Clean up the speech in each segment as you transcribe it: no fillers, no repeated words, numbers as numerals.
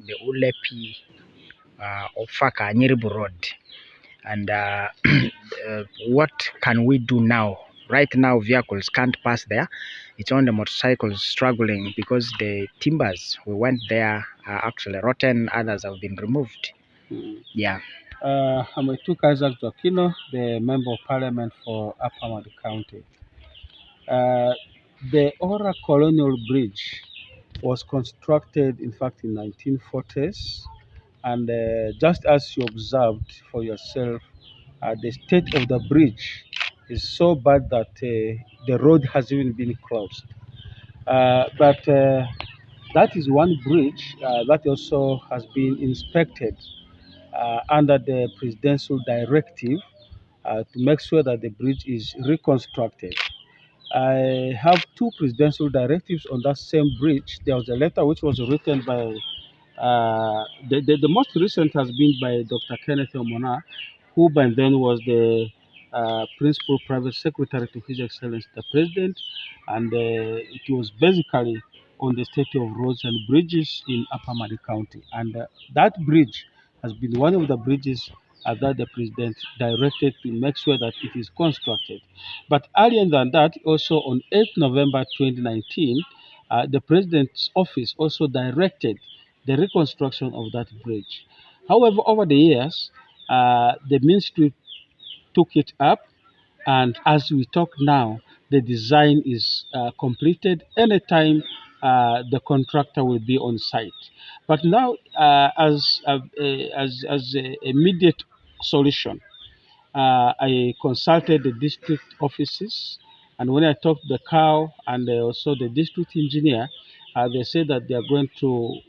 the Ullepi, Offaka, Nyiribu Road. And what can we do now? Right now, vehicles can't pass there. It's on the motorcycles struggling because the timbers we went there are actually rotten. Others have been removed. Yeah. I'm Etuka, the Member of Parliament for Upper Madi County. The Ora Colonial Bridge was constructed, in fact, in 1940s. And just as you observed for yourself, the state of the bridge is so bad that the road has even been closed. But that is one bridge that also has been inspected under the presidential directive to make sure that the bridge is reconstructed. I have two presidential directives on that same bridge. There was a letter which was written by, the most recent has been by Dr. Kenneth Omona, who by then was the principal private secretary to His Excellency the President. And it was basically on the state of roads and bridges in Upper Madi County. And that bridge has been one of the bridges that the President directed to make sure that it is constructed. But earlier than that, also on 8th November 2019, the President's office also directed the reconstruction of that bridge. However, over the years, the ministry took it up, and as we talk now, the design is completed. Anytime the contractor will be on site. But now, as a immediate solution, I consulted the district offices, and when I talked to the COW and also the district engineer, they said that they are going to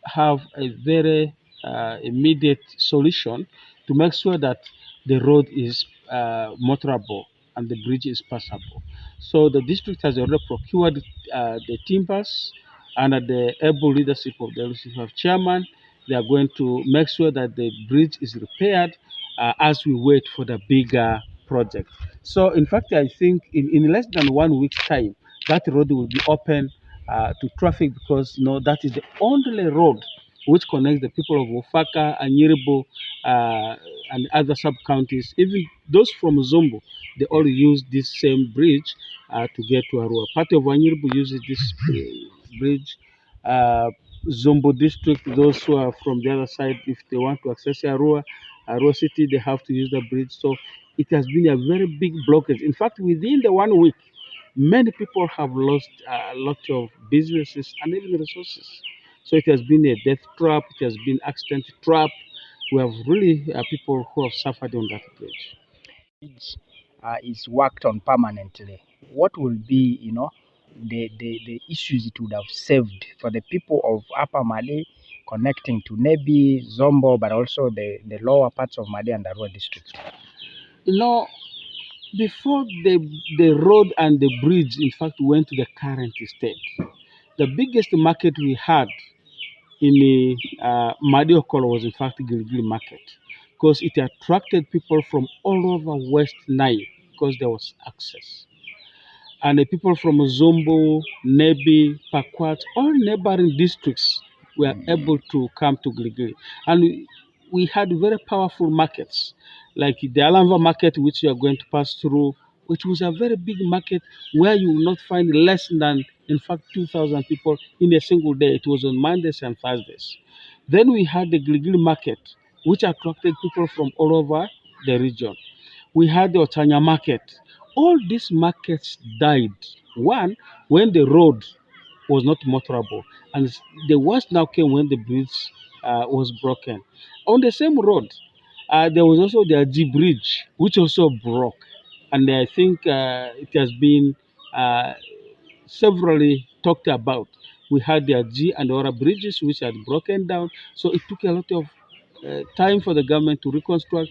have a very immediate solution to make sure that the road is motorable and the bridge is passable. So the district has already procured the timbers under the able leadership of the LCF chairman. They are going to make sure that the bridge is repaired as we wait for the bigger project. So in fact, I think in less than 1 week's time, that road will be open to traffic, because that is the only road which connects the people of Offaka and Nyiribu and other sub-counties. Even those from Zombo, they all use this same bridge to get to Arua. Part of Nyiribu uses this bridge. Zombo district, those who are from the other side, if they want to access Arua City, they have to use the bridge. So it has been a very big blockage. In fact, within the 1 week, many people have lost a lot of businesses and even resources. So it has been a death trap, it has been accident trap. We have really people who have suffered on that bridge. Bridge is worked on permanently. What will be, the issues it would have saved for the people of Upper Mali connecting to Nebi, Zombo, but also the lower parts of Mali and Arua districts? Before the road and the bridge, in fact, went to the current state, the biggest market we had in the Mediokolo was, in fact, Gilgil market, because it attracted people from all over West Nile because there was access. And the people from Zombo, Nebi, Pakwat, all neighboring districts were able to come to Gilgil. And we had very powerful markets, like the Alanva market, which you are going to pass through, which was a very big market where you will not find less than, in fact, 2,000 people in a single day. It was on Mondays and Thursdays. Then we had the Gilgil market, which attracted people from all over the region. We had the Otanya market. All these markets died. One, when the road was not motorable, and the worst now came when the bridge was broken. On the same road, there was also the G bridge, which also broke, and I think it has been severally talked about. We had the G and Ora bridges which had broken down, so it took a lot of time for the government to reconstruct.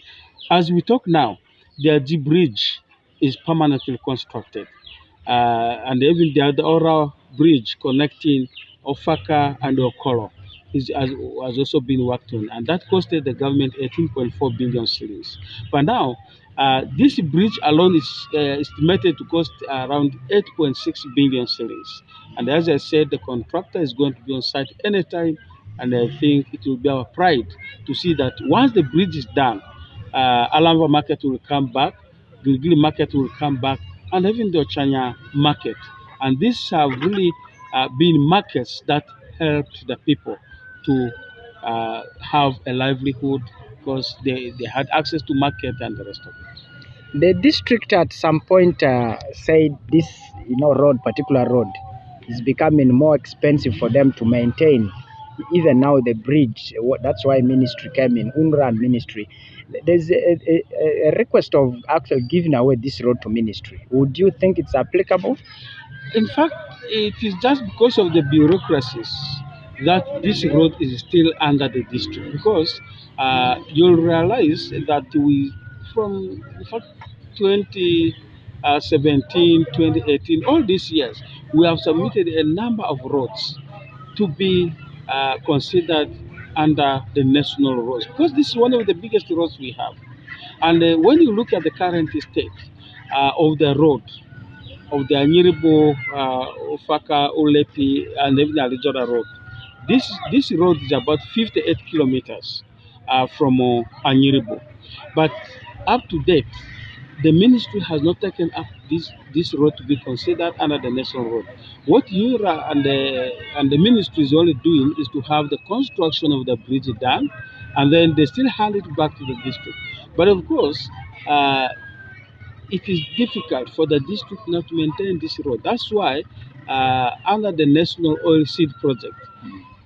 As we talk now, the G bridge is permanently constructed, and even the other Ora bridge connecting Offaka and Okoro has also been worked on, and that costed the government 18.4 billion shillings. But now, this bridge alone is estimated to cost around 8.6 billion shillings. And as I said, the contractor is going to be on site anytime And I think it will be our pride to see that once the bridge is done, Alamba market will come back, Gilgili market will come back, and even the Ochanya market. And these have really been markets that helped the people to have a livelihood because they had access to market and the rest of it. The district at some point said this, particular road is becoming more expensive for them to maintain. Even now, the bridge. That's why ministry came in. UNRWA and ministry. There's a request of actually giving away this road to ministry. Would you think it's applicable? In fact, it is just because of the bureaucracies that this road is still under the district. Because you'll realize that from in fact, 2017, 2018, all these years, we have submitted a number of roads to be considered under the national roads because this is one of the biggest roads we have. And when you look at the current state of the road, of the Anyiribo, Offaka, Ullepi, and even the Alijora road. This road is about 58 kilometers from Anyiribo. But up to date, the ministry has not taken up this road to be considered under the national road. What URA and the ministry is only doing is to have the construction of the bridge done, and then they still hand it back to the district. But of course, it is difficult for the district not to maintain this road. That's why, under the National Oil Seed Project,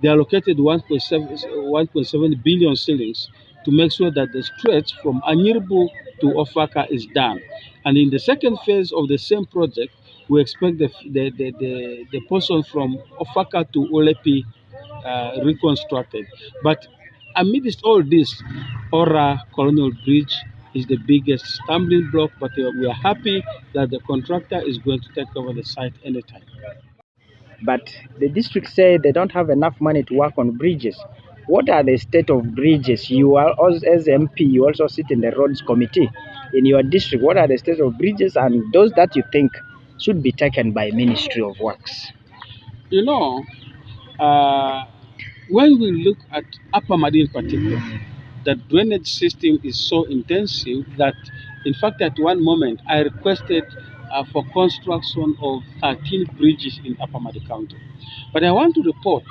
they allocated 1.7 billion shillings to make sure that the stretch from Anyirbo to Offaka is done. And in the second phase of the same project, we expect the portion from Offaka to Ullepi reconstructed. But amidst all this, Ora Colonial Bridge is the biggest stumbling block, but we are happy that the contractor is going to take over the site anytime. But the district say they don't have enough money to work on bridges. What are the state of bridges? You are also, as MP, you also sit in the roads committee in your district. What are the state of bridges and those that you think should be taken by Ministry of Works? You know, when we look at Upper Madi in particular, the drainage system is so intensive that, in fact, at one moment I requested for construction of 13 bridges in Upper Madi County. But I want to report,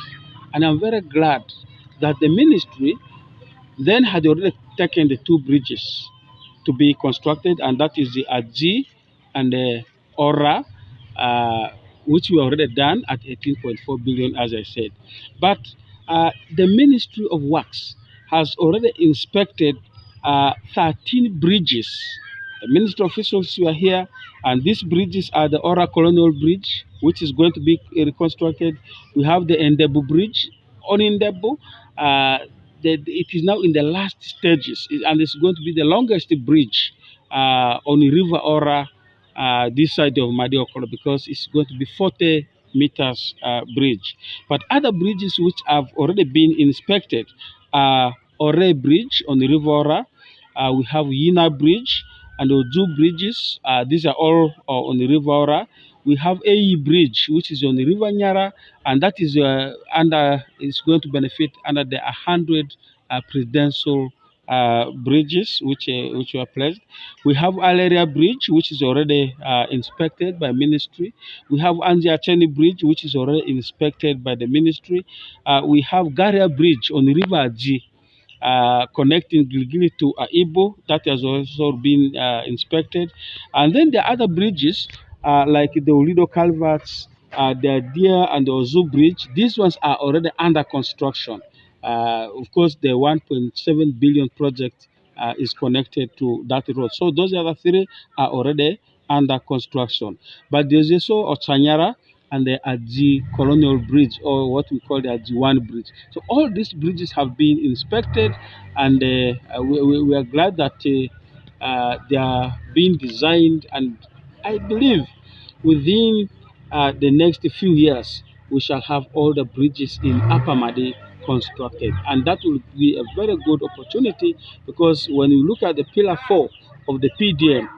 and I'm very glad that the ministry then had already taken the two bridges to be constructed, and that is the Aji and the Ora, which we already done at 18.4 billion, as I said. But the Ministry of Works has already inspected 13 bridges. The ministry officials were here, and these bridges are the Ora Colonial Bridge, which is going to be reconstructed. We have the Endebu Bridge on Endebu. It is now in the last stages, and it's going to be the longest bridge on the River Ora this side of Madi Okoro, because it's going to be 40 meters bridge. But other bridges which have already been inspected are Ore Bridge on the River Ora. We have Yina Bridge and Oju bridges. These are all on the River Ora. We have AE Bridge, which is on the River Nyara, and that is is going to benefit under the 100 presidential bridges which were placed. We have Aleria Bridge, which is already inspected by ministry. We have Anjiacheni Bridge, which is already inspected by the ministry. We have Garia Bridge on the River Aji, connecting Gilgili to Aibo, that has also been inspected. And then the other bridges, like the Olido Culverts, the Adia and the Ozu Bridge, these ones are already under construction. Of course, the 1.7 billion project is connected to that road. So those other three are already under construction. But there's also Ochanyara and the Aji Colonial Bridge, or what we call the Aji 1 Bridge. So all these bridges have been inspected, and we are glad that they are being designed, and I believe within the next few years, we shall have all the bridges in Upper Madi constructed. And that will be a very good opportunity, because when you look at the Pillar 4 of the PDM,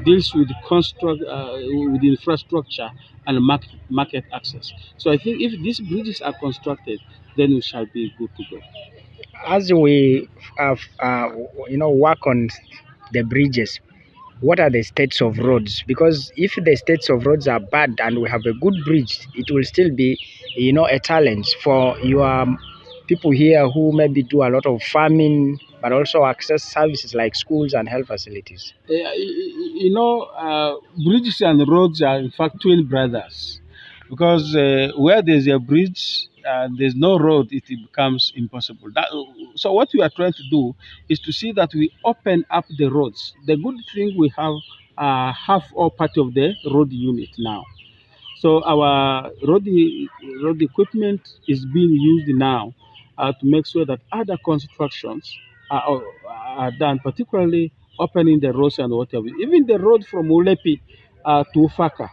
deals with with infrastructure and market access. So I think if these bridges are constructed, then we shall be good to go. As we have, work on the bridges, what are the states of roads? Because if the states of roads are bad and we have a good bridge, it will still be, a challenge for your people here who maybe do a lot of farming, but also access services like schools and health facilities. Bridges and roads are in fact twin brothers, because where there's a bridge and there's no road, it becomes impossible. So what we are trying to do is to see that we open up the roads. The good thing, we have half or part of the road unit now. So our road equipment is being used now to make sure that other constructions are done, particularly opening the roads and whatever. Even the road from Ullepi to Offaka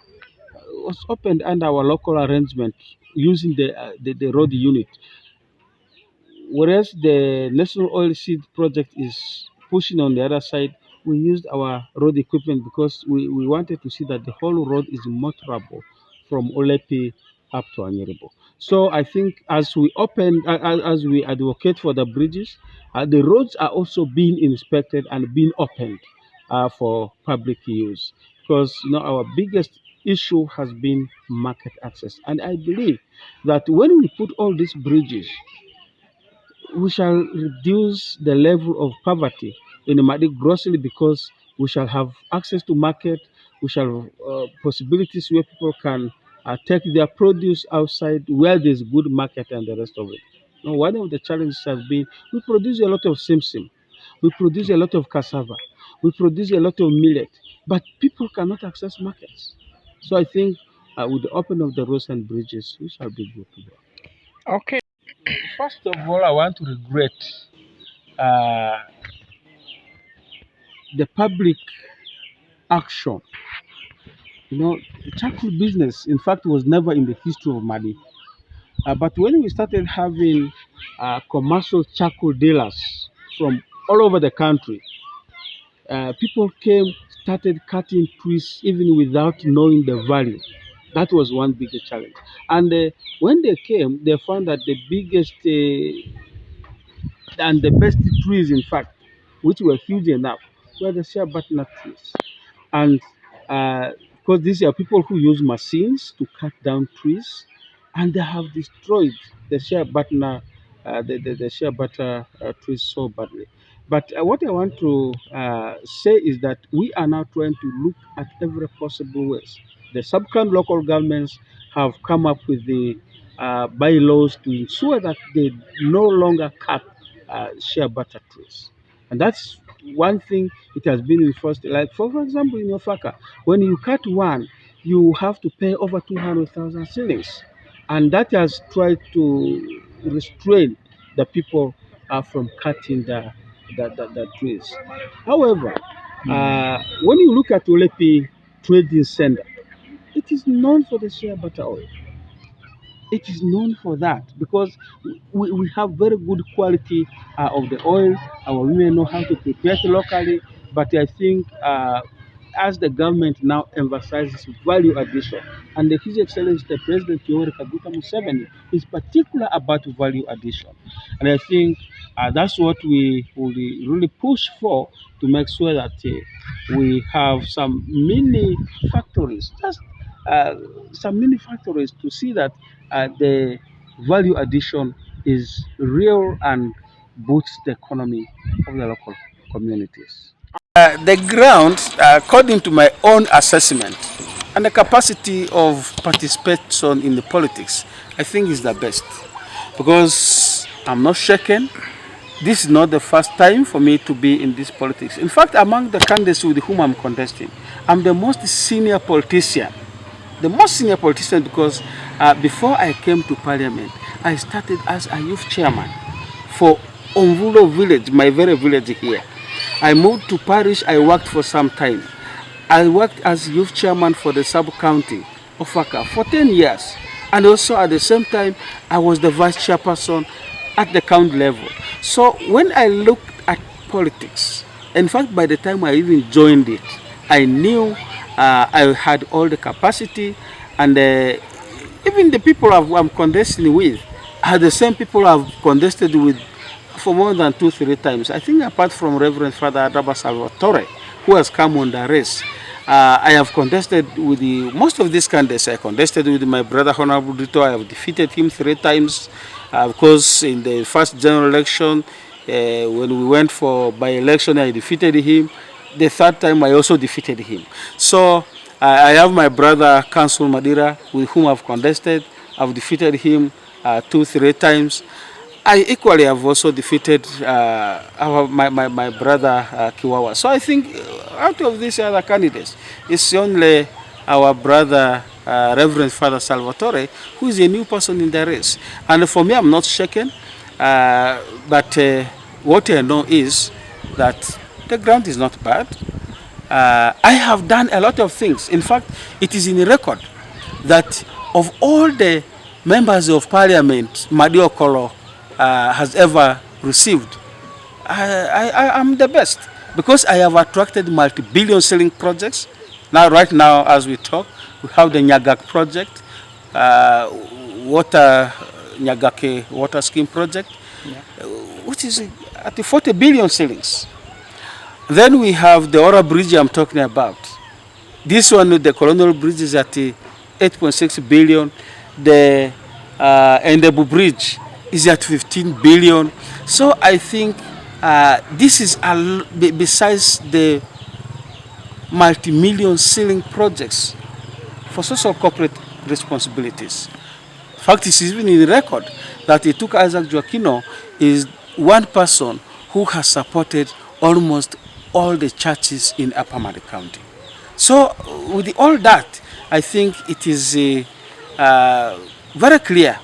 was opened under our local arrangement using the road unit. Whereas the National Oil Seed project is pushing on the other side, we used our road equipment because we wanted to see that the whole road is motorable from Ullepi up to Anyerebo. So I think as we as we advocate for the bridges, the roads are also being inspected and being opened for public use, because our biggest issue has been market access. And I believe that when we put all these bridges, we shall reduce the level of poverty in the Madi grossly, because we shall have access to market. We shall have possibilities where people can take their produce outside where there's good market and the rest of it. Now, one of the challenges has been, we produce a lot of simsim, we produce a lot of cassava, we produce a lot of millet, but people cannot access markets. So I think with the opening of the roads and bridges, we shall be good to go. Okay. First of all, I want to regret uh, the public action. Charcoal business, in fact, was never in the history of Mali. But when we started having commercial charcoal dealers from all over the country, people started cutting trees even without knowing the value. That was one big challenge. And when they came, they found that the biggest and the best trees, in fact, which were huge enough, were the shea butternut trees. And because these are people who use machines to cut down trees, and they have destroyed the shea butternut, the shea butter trees so badly. But what I want to say is that we are now trying to look at every possible ways. The sub-county local governments have come up with the bylaws to ensure that they no longer cut shea butter trees. And that's one thing it has been enforced. Like, for example, in Offaka, when you cut one, you have to pay over 200,000 shillings. And that has tried to restrain the people from cutting the trees. However, when you look at Ullepi Trading Center, it is known for the shea butter oil. It is known for that because we have very good quality of the oil. Our women know how to prepare it locally, but I think as the government now emphasizes value addition, and His Excellency the President Yoweri Kaguta Museveni is particular about value addition, and I think that's what we will really push for, to make sure that we have some mini factories, just some mini factories, to see that the value addition is real and boosts the economy of the local communities. The ground, according to my own assessment, and the capacity of participation in the politics, I think is the best, because I'm not shaken. This is not the first time for me to be in this politics. In fact, among the candidates with whom I'm contesting, I'm the most senior politician. The most senior politician, because before I came to parliament, I started as a youth chairman for Omvulo village, my very village here. I moved to parish, I worked for some time. I worked as youth chairman for the sub-county, Offaka, for 10 years. And also at the same time, I was the vice chairperson at the county level. So when I looked at politics, in fact, by the time I even joined it, I knew I had all the capacity, and even the people I'm contesting with, are the same people I've contested with for more than 2-3 times. I think apart from Reverend Father Adaba Salvatore, who has come on the race, I have contested with most of these candidates. I contested with my brother Honorable Dito. I have defeated him 3 times. Of course, in the first general election, when we went for by-election, I defeated him. The 3rd time, I also defeated him. So I have my brother Council Madira, with whom I've contested. I've defeated him 2-3 times. I equally have also defeated my brother Kiwawa. So I think out of these other candidates, it's only our brother Reverend Father Salvatore who is a new person in the race. And for me, I'm not shaken. But what I know is that the ground is not bad. I have done a lot of things. In fact, it is in the record that of all the members of parliament Madio Okolo has ever received, I am the best because I have attracted multi-billion selling projects. Now, right now, as we talk, we have the Nyagak project, Nyagake water scheme project, which is at the 40 billion shillings. Then we have the Ora Bridge I'm talking about. This one, the Colonial Bridge, is at 8.6 billion. The Endebu Bridge is at 15 billion. So I think this is, besides the multi-million ceiling projects for social corporate responsibilities. In fact, it's even in the record that Etuka Isaac Joaquino is one person who has supported almost all the churches in Upper Madi County. So with all that, I think it is very clear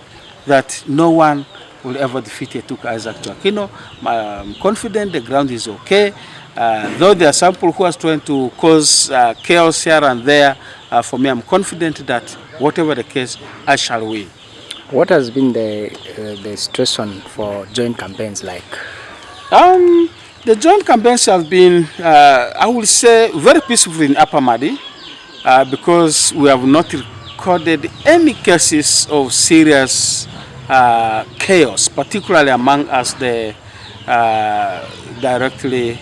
that no one will ever defeat Etuka Isaac Joaquino. I'm confident the ground is okay. Though there are some people who are trying to cause chaos here and there, for me, I'm confident that whatever the case, I shall win. What has been the situation for joint campaigns like? The joint campaigns have been, I would say, very peaceful in Upper Madi because we have not recorded any cases of serious chaos, particularly among us, the directly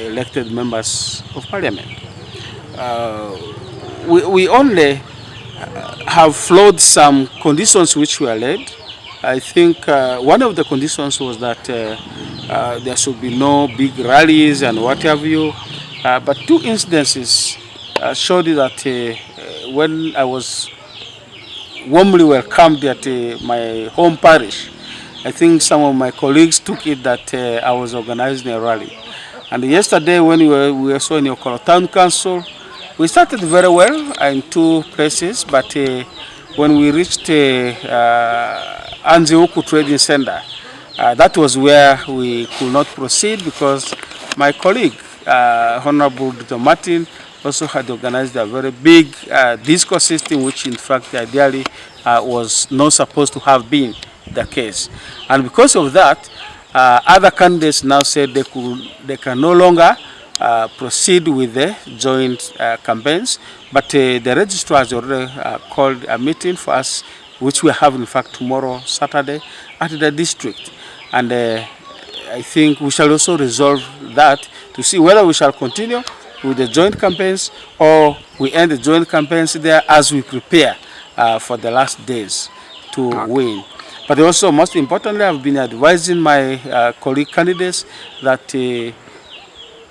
elected members of parliament. We only have flawed some conditions which were laid. I think one of the conditions was that there should be no big rallies and what have you. But 2 incidences showed that when I was warmly welcomed at my home parish, I think some of my colleagues took it that I was organizing a rally. And yesterday when we were also in Okolo Town Council, we started very well in 2 places, but when we reached Anzeuku Trading Center, that was where we could not proceed because my colleague, Honorable Dr. Martin, also had organized a very big disco system, which in fact ideally was not supposed to have been the case. And because of that, other candidates now said they can no longer proceed with the joint campaigns, but the registrar has already called a meeting for us, which we have in fact tomorrow, Saturday, at the district. And I think we shall also resolve that to see whether we shall continue with the joint campaigns or we end the joint campaigns there as we prepare for the last days to win. But also, most importantly, I've been advising my colleague candidates that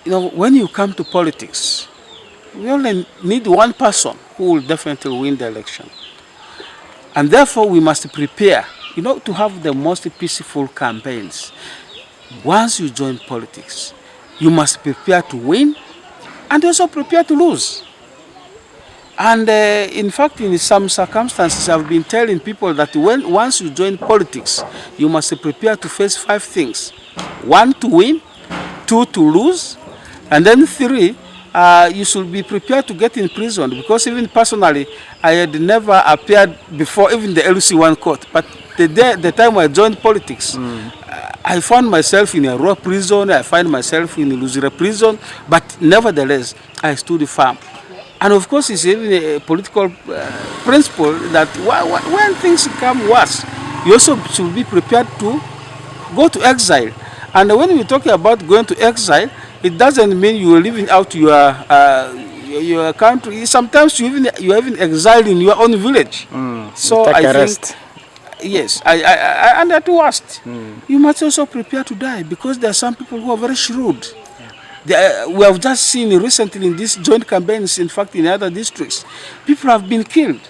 when you come to politics, we only need one person who will definitely win the election. And therefore, we must prepare, to have the most peaceful campaigns. Once you join politics, you must prepare to win and also prepare to lose. And in fact, in some circumstances, I've been telling people that once you join politics, you must prepare to face 5 things. 1, to win. 2, to lose. And then 3, you should be prepared to get imprisoned. Because even personally, I had never appeared before even the LC1 court. But the time I joined politics, I found myself in a raw prison. I find myself in a Luzira prison. But nevertheless, I stood firm. And of course, it's even a political principle that when things become worse, you also should be prepared to go to exile. And when we talk about going to exile, it doesn't mean you are living out your country. Sometimes you even exiled in your own village. So Take I a think rest. yes, and at worst, you must also prepare to die, because there are some people who are very shrewd. We have just seen recently in these joint campaigns, in fact, in other districts, people have been killed.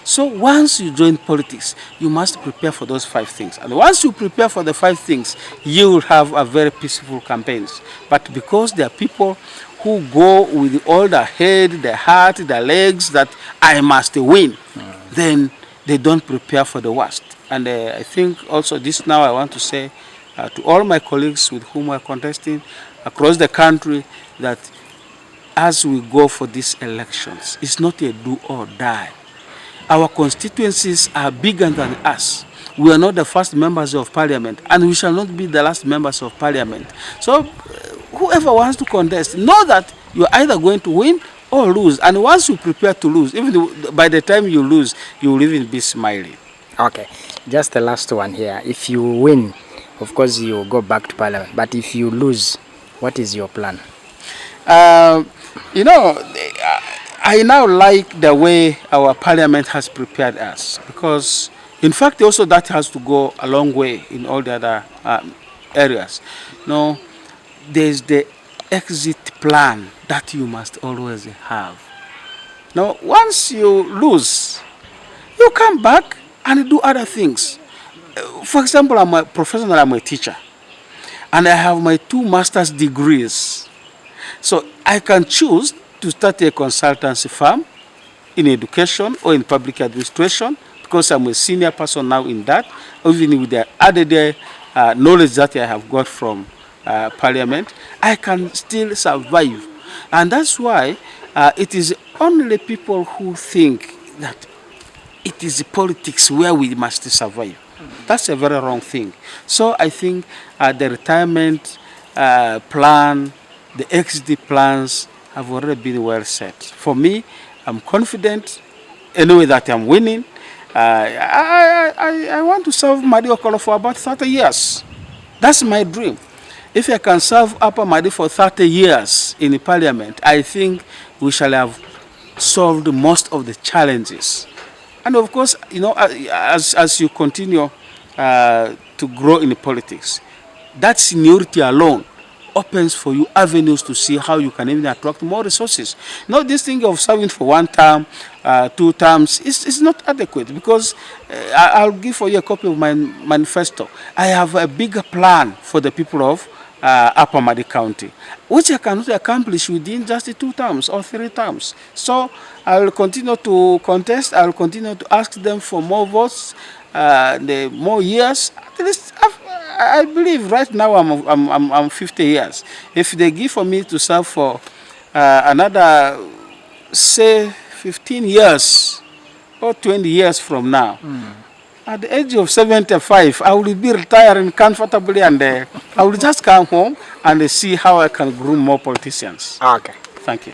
So once you join politics, you must prepare for those 5 things. And once you prepare for the 5 things, you will have a very peaceful campaigns. But because there are people who go with all the head, the heart, the legs, that I must win, then they don't prepare for the worst. And I think also this now I want to say to all my colleagues with whom we are contesting across the country, that as we go for these elections, it's not a do or die. Our constituencies are bigger than us. We are not the first members of parliament, and we shall not be the last members of parliament. So whoever wants to contest, know that you are either going to win or lose. And once you prepare to lose, even by the time you lose, you will even be smiling. Okay, just the last one here. If you win, of course you go back to parliament, but if you lose, what is your plan? You know, I now like the way our parliament has prepared us, because in fact also that has to go a long way in all the other areas. No, there's the exit plan that you must always have. Now once you lose, you come back and do other things. For example, I'm a professional, I'm a teacher, and I have my 2 master's degrees. So I can choose to start a consultancy firm in education or in public administration, because I'm a senior person now in that, even with the added knowledge that I have got from parliament, I can still survive. And that's why it is only people who think that it is politics where we must survive. That's a very wrong thing. So I think the retirement plan, the exit plans have already been well set. For me, I'm confident anyway that I'm winning. I want to serve Madi Okolo for about 30 years. That's my dream. If I can serve Upper Madi for 30 years in the parliament, I think we shall have solved most of the challenges. And of course, you know, as you continue to grow in politics, that seniority alone opens for you avenues to see how you can even attract more resources. Not this thing of serving for 1 term, 2 terms, it's not adequate, because I'll give for you a copy of my manifesto. I have a bigger plan for the people of Upper Madi County, which I cannot accomplish within just 2 terms or 3 terms. So I will continue to contest. I will continue to ask them for more votes, the more years. At least I believe right now I'm 50 years. If they give for me to serve for another, say, 15 years or 20 years from now, at the age of 75, I will be retiring comfortably, and I will just come home and see how I can groom more politicians. Okay. Thank you.